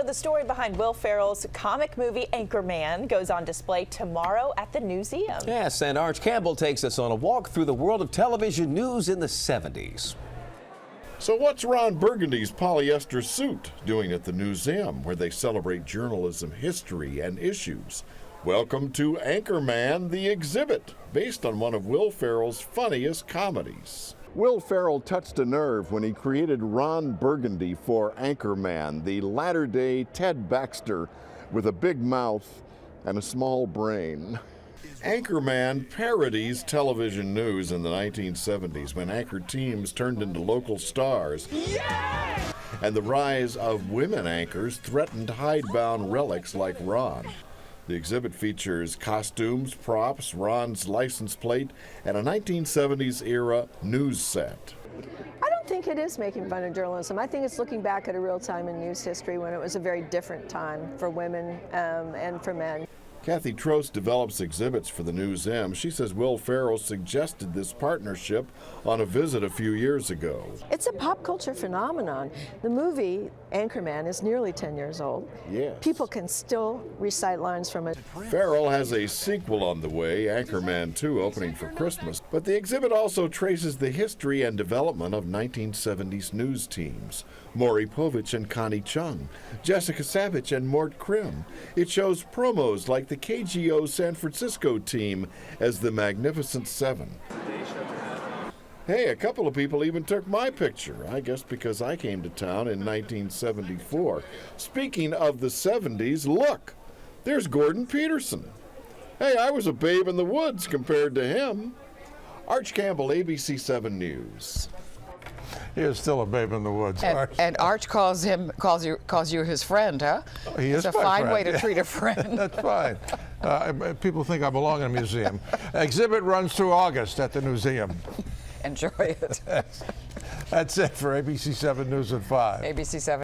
the story behind Will Ferrell's comic movie Anchorman goes on display tomorrow at the Newseum. Yes, and Arch Campbell takes us on a walk through the world of television news in the 70s. So what's Ron Burgundy's polyester suit doing at the Newseum, where they celebrate journalism, history, and issues? Welcome to Anchorman, the exhibit, based on one of Will Ferrell's funniest comedies. Will Ferrell touched a nerve when he created Ron Burgundy for Anchorman, the latter-day Ted Baxter with a big mouth and a small brain. Anchorman parodies television news in the 1970s when anchor teams turned into local stars. Yeah! And the rise of women anchors threatened hidebound relics like Ron. The exhibit features costumes, props, Ron's license plate, and a 1970s era news set. I don't think it is making fun of journalism. I think it's looking back at a real time in news history when it was a very different time for women and for men. Kathy Trost develops exhibits for the Newsroom. She says Will Ferrell suggested this partnership on a visit a few years ago. It's a pop culture phenomenon. The movie Anchorman is nearly 10 years old. Yes. People can still recite lines from it. Ferrell has a sequel on the way, Anchorman 2, opening for Christmas. But the exhibit also traces the history and development of 1970s news teams. Maury Povich and Connie Chung, Jessica Savage and Mort Krim. It shows promos like the KGO San Francisco team as the Magnificent Seven. Hey, a couple of people even took my picture, I guess because I came to town in 1974. Speaking of the 70s, look, there's Gordon Peterson. Hey, I was a babe in the woods compared to him. Arch Campbell, ABC 7 News. He is still a babe in the woods. And Arch calls you his friend, huh? He is it's a my fine friend. way to treat a friend. That's fine. People think I belong in a museum. Exhibit runs through August at the Newseum. Enjoy it. That's it for ABC 7 News at 5. ABC 7.